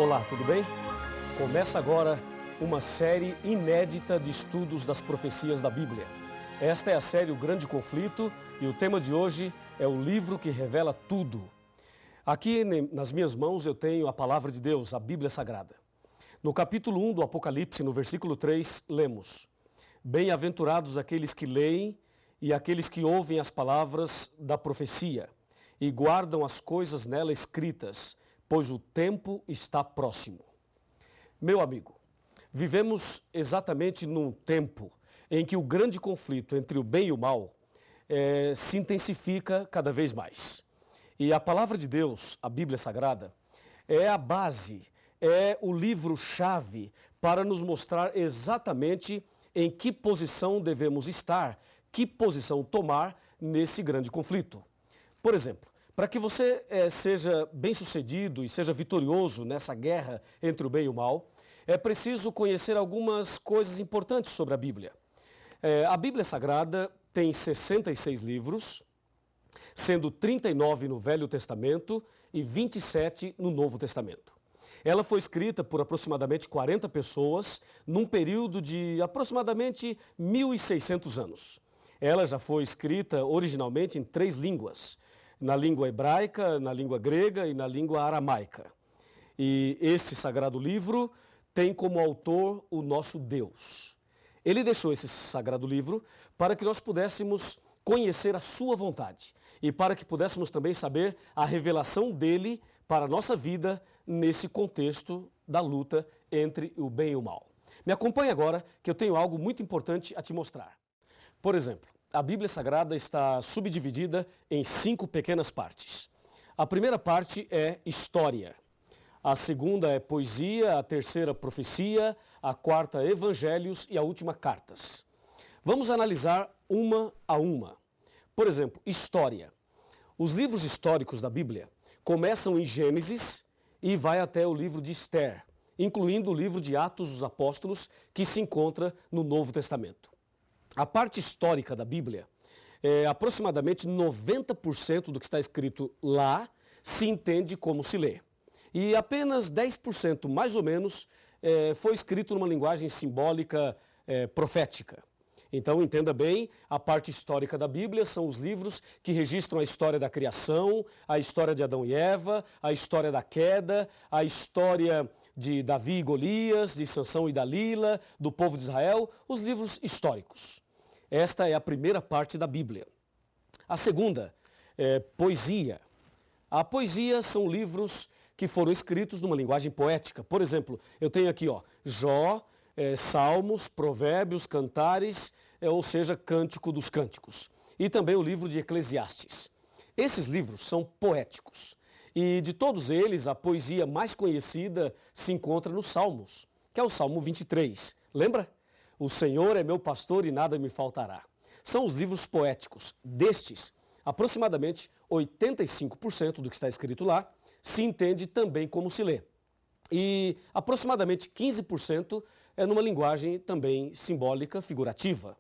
Olá, tudo bem? Começa agora uma série inédita de estudos das profecias da Bíblia. Esta é a série O Grande Conflito e o tema de hoje é o livro que revela tudo. Aqui nas minhas mãos eu tenho a palavra de Deus, a Bíblia Sagrada. No capítulo 1 do Apocalipse, no versículo 3, lemos: Bem-aventurados aqueles que leem e aqueles que ouvem as palavras da profecia e guardam as coisas nela escritas, pois o tempo está próximo. Meu amigo, vivemos exatamente num tempo em que o grande conflito entre o bem e o mal se intensifica cada vez mais. E a palavra de Deus, a Bíblia Sagrada, é a base, é o livro-chave para nos mostrar exatamente em que posição devemos estar, que posição tomar nesse grande conflito. Por exemplo, para que você seja bem-sucedido e seja vitorioso nessa guerra entre o bem e o mal, é preciso conhecer algumas coisas importantes sobre a Bíblia. A Bíblia Sagrada tem 66 livros, sendo 39 no Velho Testamento e 27 no Novo Testamento. Ela foi escrita por aproximadamente 40 pessoas num período de aproximadamente 1.600 anos. Ela já foi escrita originalmente em 3 línguas, na língua hebraica, na língua grega e na língua aramaica. E esse sagrado livro tem como autor o nosso Deus. Ele deixou esse sagrado livro para que nós pudéssemos conhecer a sua vontade e para que pudéssemos também saber a revelação dele para a nossa vida nesse contexto da luta entre o bem e o mal. Me acompanhe agora que eu tenho algo muito importante a te mostrar. Por exemplo, a Bíblia Sagrada está subdividida em 5 pequenas partes. A primeira parte é história. A segunda é poesia, a terceira profecia, a quarta evangelhos e a última cartas. Vamos analisar uma a uma. Por exemplo, história. Os livros históricos da Bíblia começam em Gênesis e vai até o livro de Esther, incluindo o livro de Atos dos Apóstolos, que se encontra no Novo Testamento. A parte histórica da Bíblia, aproximadamente 90% do que está escrito lá se entende como se lê. E apenas 10%, mais ou menos, foi escrito numa linguagem simbólica profética. Então, entenda bem, a parte histórica da Bíblia são os livros que registram a história da criação, a história de Adão e Eva, a história da queda, a história de Davi e Golias, de Sansão e Dalila, do povo de Israel, os livros históricos. Esta é a primeira parte da Bíblia. A segunda é poesia. A poesia são livros que foram escritos numa linguagem poética. Por exemplo, eu tenho aqui Jó, Salmos, Provérbios, Cantares, ou seja, Cântico dos Cânticos. E também o livro de Eclesiastes. Esses livros são poéticos. E de todos eles, a poesia mais conhecida se encontra nos Salmos, que é o Salmo 23. Lembra? O Senhor é meu pastor e nada me faltará. São os livros poéticos. Destes, aproximadamente 85% do que está escrito lá se entende também como se lê. E aproximadamente 15% é numa linguagem também simbólica, figurativa.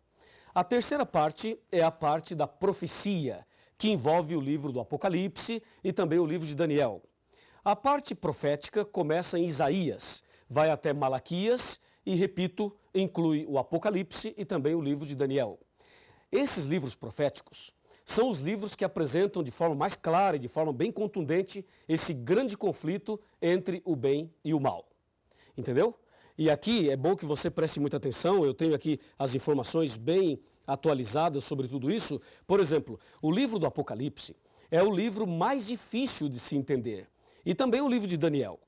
A terceira parte é a parte da profecia, que envolve o livro do Apocalipse e também o livro de Daniel. A parte profética começa em Isaías, vai até Malaquias e, repito, inclui o Apocalipse e também o livro de Daniel. Esses livros proféticos são os livros que apresentam de forma mais clara e de forma bem contundente esse grande conflito entre o bem e o mal. Entendeu? E aqui é bom que você preste muita atenção, eu tenho aqui as informações bem atualizadas sobre tudo isso. Por exemplo, o livro do Apocalipse é o livro mais difícil de se entender e também o livro de Daniel.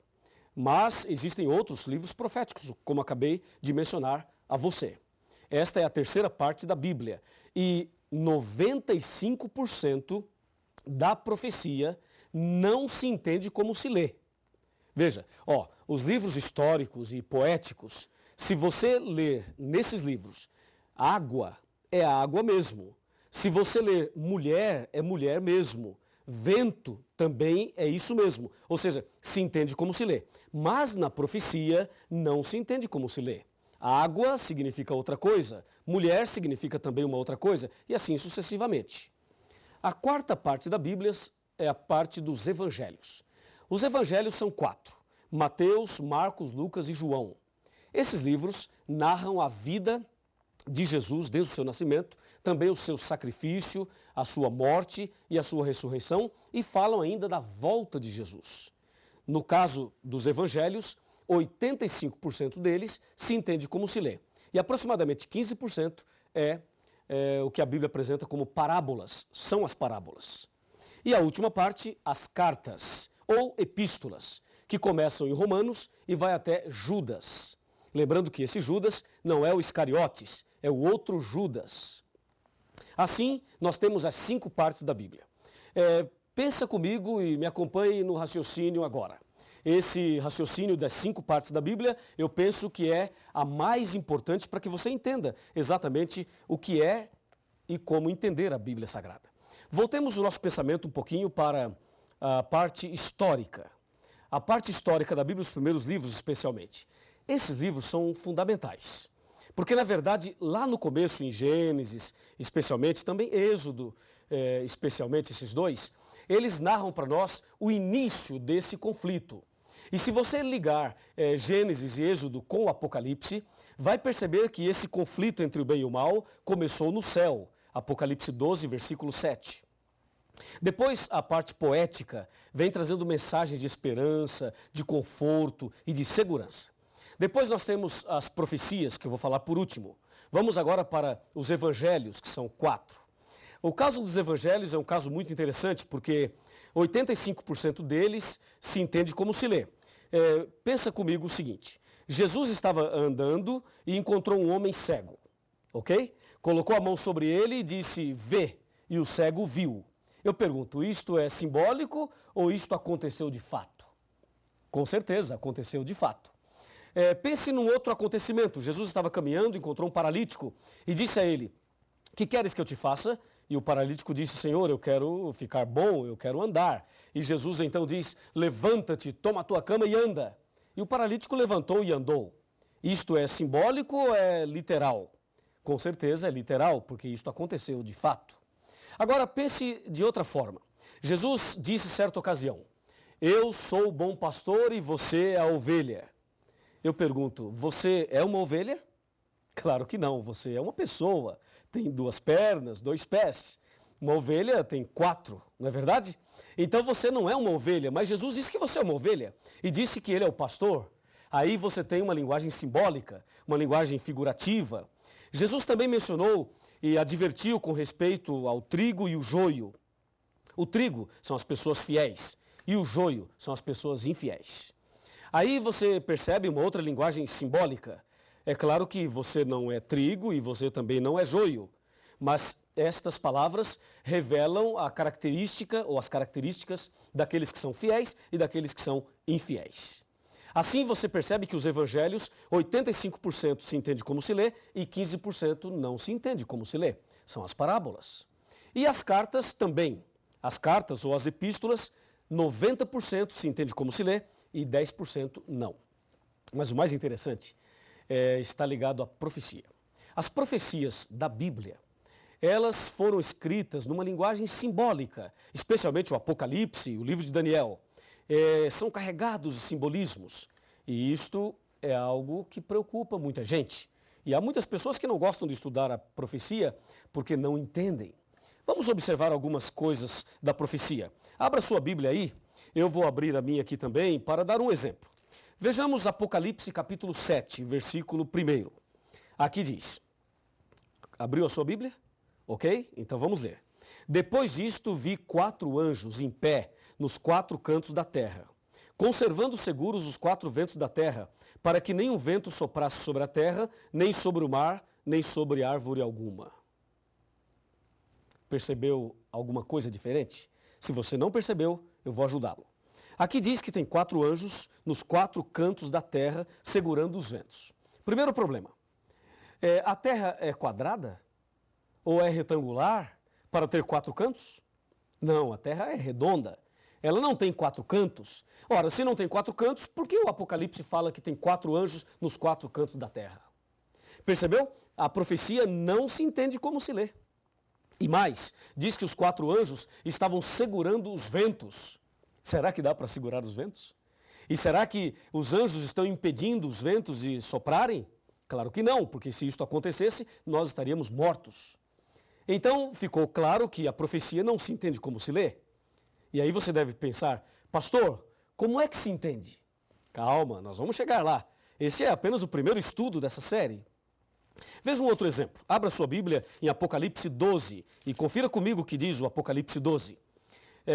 Mas existem outros livros proféticos, como acabei de mencionar a você. Esta é a terceira parte da Bíblia e 95% da profecia não se entende como se lê. Veja, os livros históricos e poéticos, se você ler nesses livros, água é água mesmo. Se você ler mulher, é mulher mesmo. Vento também é isso mesmo. Ou seja, se entende como se lê. Mas na profecia não se entende como se lê. Água significa outra coisa, mulher significa também uma outra coisa, e assim sucessivamente. A quarta parte da Bíblia é a parte dos evangelhos. Os evangelhos são 4. Mateus, Marcos, Lucas e João. Esses livros narram a vida de Jesus desde o seu nascimento, também o seu sacrifício, a sua morte e a sua ressurreição, e falam ainda da volta de Jesus. No caso dos evangelhos, 85% deles se entende como se lê, e aproximadamente 15% é o que a Bíblia apresenta como parábolas, são as parábolas. E a última parte, as cartas, ou epístolas, que começam em Romanos e vai até Judas. Lembrando que esse Judas não é o Iscariotes, é o outro Judas. Assim, nós temos as 5 partes da Bíblia. Pensa comigo e me acompanhe no raciocínio agora. Esse raciocínio das 5 partes da Bíblia, eu penso que é a mais importante para que você entenda exatamente o que é e como entender a Bíblia Sagrada. Voltemos o nosso pensamento um pouquinho para a parte histórica. A parte histórica da Bíblia, os primeiros livros especialmente. Esses livros são fundamentais, porque na verdade lá no começo, em Gênesis, especialmente, também Êxodo, especialmente esses dois, eles narram para nós o início desse conflito. E se você ligar Gênesis e Êxodo com o Apocalipse, vai perceber que esse conflito entre o bem e o mal começou no céu, Apocalipse 12, versículo 7. Depois, a parte poética vem trazendo mensagens de esperança, de conforto e de segurança. Depois nós temos as profecias, que eu vou falar por último. Vamos agora para os evangelhos, que são 4. O caso dos evangelhos é um caso muito interessante, porque 85% deles se entende como se lê. Pensa comigo o seguinte, Jesus estava andando e encontrou um homem cego, ok? Colocou a mão sobre ele e disse, vê, e o cego viu. Eu pergunto, isto é simbólico ou isto aconteceu de fato? Com certeza, aconteceu de fato. Pense num outro acontecimento. Jesus estava caminhando, encontrou um paralítico e disse a ele, que queres que eu te faça? E o paralítico disse, Senhor, eu quero ficar bom, eu quero andar. E Jesus então diz, levanta-te, toma a tua cama e anda. E o paralítico levantou e andou. Isto é simbólico ou é literal? Com certeza é literal, porque isto aconteceu de fato. Agora pense de outra forma. Jesus disse certa ocasião, eu sou o bom pastor e você é a ovelha. Eu pergunto, você é uma ovelha? Claro que não, você é uma pessoa, tem 2 pernas, 2 pés. Uma ovelha tem 4, não é verdade? Então você não é uma ovelha, mas Jesus disse que você é uma ovelha e disse que ele é o pastor. Aí você tem uma linguagem simbólica, uma linguagem figurativa. Jesus também mencionou e advertiu com respeito ao trigo e o joio. O trigo são as pessoas fiéis e o joio são as pessoas infiéis. Aí você percebe uma outra linguagem simbólica. É claro que você não é trigo e você também não é joio, mas estas palavras revelam a característica ou as características daqueles que são fiéis e daqueles que são infiéis. Assim você percebe que os evangelhos, 85% se entende como se lê e 15% não se entende como se lê. São as parábolas. E as cartas também. As cartas ou as epístolas, 90% se entende como se lê e 10% não. Mas o mais interessante está ligado à profecia. As profecias da Bíblia, elas foram escritas numa linguagem simbólica, especialmente o Apocalipse, o livro de Daniel. São carregados de simbolismos e isto é algo que preocupa muita gente. E há muitas pessoas que não gostam de estudar a profecia porque não entendem. Vamos observar algumas coisas da profecia. Abra sua Bíblia aí, eu vou abrir a minha aqui também para dar um exemplo. Vejamos Apocalipse capítulo 7, versículo 1. Aqui diz, abriu a sua Bíblia? Ok? Então vamos ler. Depois disto vi 4 anjos em pé nos 4 cantos da terra, conservando seguros os 4 ventos da terra, para que nenhum vento soprasse sobre a terra, nem sobre o mar, nem sobre árvore alguma. Percebeu alguma coisa diferente? Se você não percebeu, eu vou ajudá-lo. Aqui diz que tem 4 anjos nos 4 cantos da terra, segurando os ventos. Primeiro problema, a terra é quadrada? Ou é retangular para ter 4 cantos? Não, a terra é redonda. Ela não tem 4 cantos. Ora, se não tem 4 cantos, por que o Apocalipse fala que tem 4 anjos nos 4 cantos da terra? Percebeu? A profecia não se entende como se lê. E mais, diz que os 4 anjos estavam segurando os ventos. Será que dá para segurar os ventos? E será que os anjos estão impedindo os ventos de soprarem? Claro que não, porque se isto acontecesse, nós estaríamos mortos. Então, ficou claro que a profecia não se entende como se lê. E aí você deve pensar, pastor, como é que se entende? Calma, nós vamos chegar lá. Esse é apenas o primeiro estudo dessa série. Veja um outro exemplo. Abra sua Bíblia em Apocalipse 12 e confira comigo o que diz o Apocalipse 12.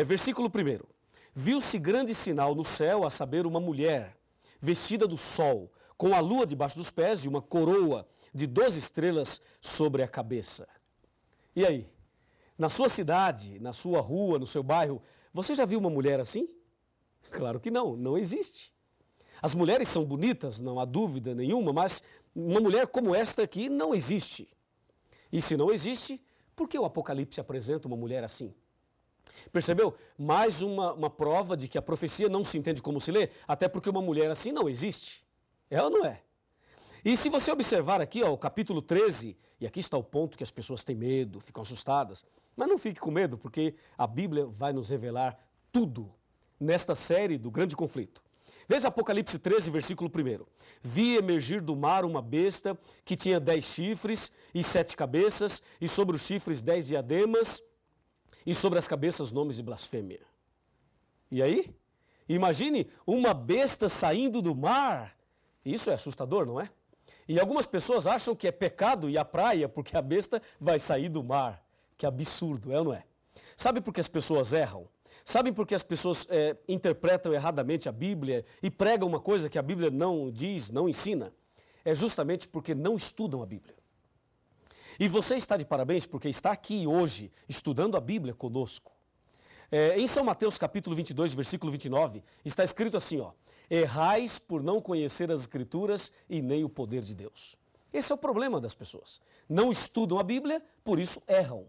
Versículo 1. Viu-se grande sinal no céu, a saber, uma mulher, vestida do sol, com a lua debaixo dos pés e uma coroa de 12 estrelas sobre a cabeça. E aí? Na sua cidade, na sua rua, no seu bairro, você já viu uma mulher assim? Claro que não, não existe. As mulheres são bonitas, não há dúvida nenhuma, mas uma mulher como esta aqui não existe. E se não existe, por que o Apocalipse apresenta uma mulher assim? Percebeu? Mais uma prova de que a profecia não se entende como se lê, até porque uma mulher assim não existe. É ou não é? E se você observar aqui, ó, o capítulo 13, e aqui está o ponto que as pessoas têm medo, ficam assustadas, mas não fique com medo, porque a Bíblia vai nos revelar tudo nesta série do grande conflito. Veja Apocalipse 13, versículo 1. Vi emergir do mar uma besta que tinha 10 chifres e 7 cabeças, e sobre os chifres 10 diademas, e sobre as cabeças nomes de blasfêmia. E aí? Imagine uma besta saindo do mar. Isso é assustador, não é? E algumas pessoas acham que é pecado ir à praia porque a besta vai sair do mar. Que absurdo, é ou não é? Sabe por que as pessoas erram? Sabe por que as pessoas interpretam erradamente a Bíblia e pregam uma coisa que a Bíblia não diz, não ensina? É justamente porque não estudam a Bíblia. E você está de parabéns porque está aqui hoje estudando a Bíblia conosco. Em São Mateus capítulo 22, versículo 29, está escrito assim, ó: errais por não conhecer as Escrituras e nem o poder de Deus. Esse é o problema das pessoas. Não estudam a Bíblia, por isso erram.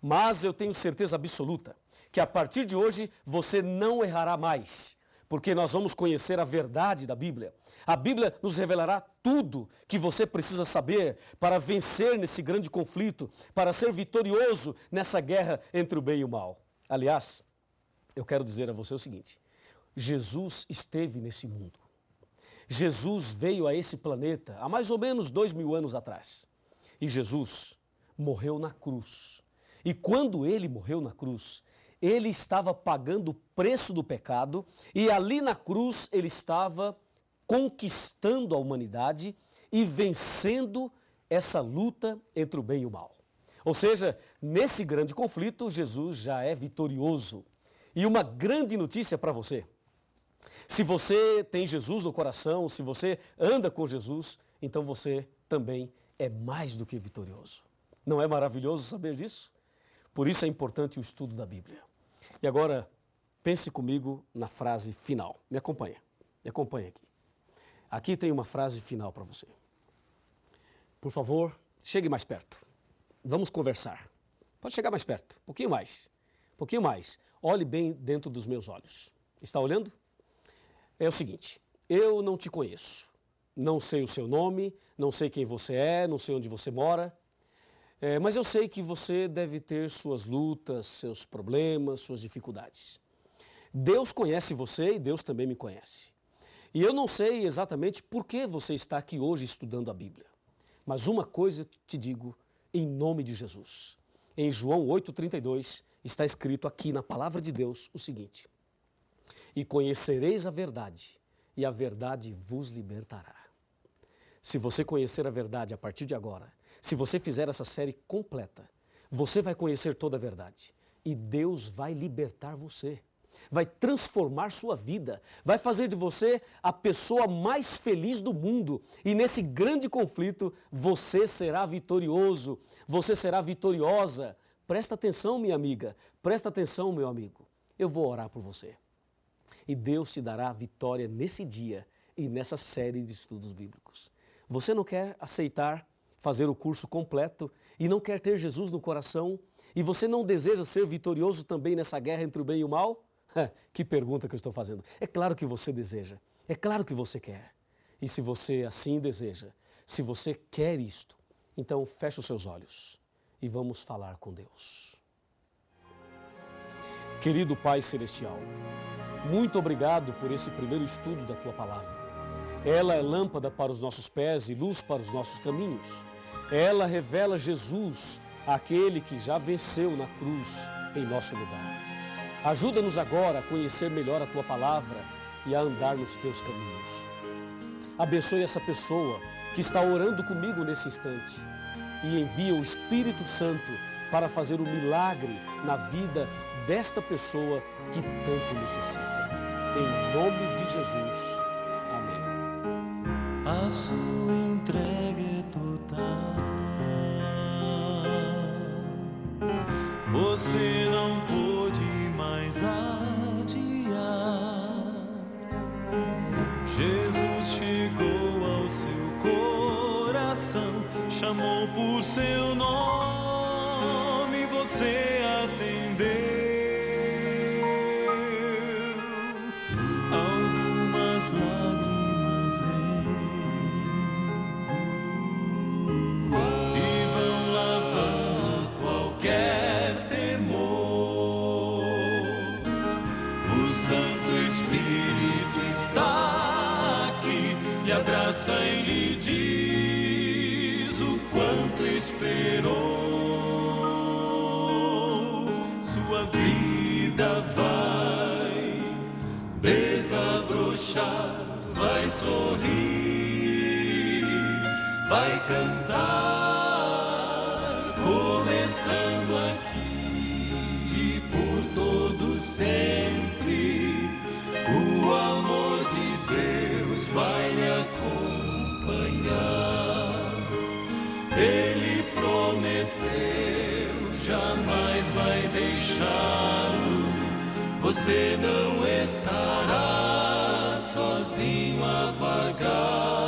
Mas eu tenho certeza absoluta que a partir de hoje você não errará mais, porque nós vamos conhecer a verdade da Bíblia. A Bíblia nos revelará tudo que você precisa saber para vencer nesse grande conflito, para ser vitorioso nessa guerra entre o bem e o mal. Aliás, eu quero dizer a você o seguinte: Jesus esteve nesse mundo. Jesus veio a esse planeta há mais ou menos 2000 anos atrás. E Jesus morreu na cruz. E quando ele morreu na cruz, ele estava pagando o preço do pecado e ali na cruz ele estava conquistando a humanidade e vencendo essa luta entre o bem e o mal. Ou seja, nesse grande conflito, Jesus já é vitorioso. E uma grande notícia para você: se você tem Jesus no coração, se você anda com Jesus, então você também é mais do que vitorioso. Não é maravilhoso saber disso? Por isso é importante o estudo da Bíblia. E agora, pense comigo na frase final. Me acompanha aqui. Aqui tem uma frase final para você. Por favor, chegue mais perto. Vamos conversar. Pode chegar mais perto, um pouquinho mais. Um pouquinho mais. Olhe bem dentro dos meus olhos. Está olhando? É o seguinte: eu não te conheço. Não sei o seu nome, não sei quem você é, não sei onde você mora. Mas eu sei que você deve ter suas lutas, seus problemas, suas dificuldades. Deus conhece você e Deus também me conhece. E eu não sei exatamente por que você está aqui hoje estudando a Bíblia. Mas uma coisa eu te digo em nome de Jesus. Em João 8,32 está escrito aqui na palavra de Deus o seguinte: e conhecereis a verdade, e a verdade vos libertará. Se você conhecer a verdade a partir de agora, se você fizer essa série completa, você vai conhecer toda a verdade. E Deus vai libertar você, vai transformar sua vida, vai fazer de você a pessoa mais feliz do mundo. E nesse grande conflito, você será vitorioso, você será vitoriosa. Presta atenção, minha amiga, presta atenção, meu amigo. Eu vou orar por você. E Deus te dará a vitória nesse dia e nessa série de estudos bíblicos. Você não quer aceitar fazer o curso completo e não quer ter Jesus no coração e você não deseja ser vitorioso também nessa guerra entre o bem e o mal? Que pergunta que eu estou fazendo. É claro que você deseja, é claro que você quer. E se você assim deseja, se você quer isto, então feche os seus olhos e vamos falar com Deus. Querido Pai Celestial, muito obrigado por esse primeiro estudo da Tua Palavra. Ela é lâmpada para os nossos pés e luz para os nossos caminhos. Ela revela Jesus, aquele que já venceu na cruz em nosso lugar. Ajuda-nos agora a conhecer melhor a Tua Palavra e a andar nos Teus caminhos. Abençoe essa pessoa que está orando comigo nesse instante e envia o Espírito Santo para fazer o milagre na vida desta pessoa que tanto necessita. Em nome de Jesus. Amém. A sua entrega é total. Você não pôde mais adiar. Jesus chegou ao seu coração, chamou por seu nome, você atendeu. Algumas lágrimas vêm e vão lavando qualquer temor. O Santo Espírito está aqui, lhe abraça e lhe diz o quanto esperou. Sua vida vai desabrochar, vai sorrir, vai cantar, começando aqui e por todo sempre. O amor de Deus vai lhe acompanhar. Ele prometeu, jamais vai deixá-lo. Você não estará sozinho a vagar.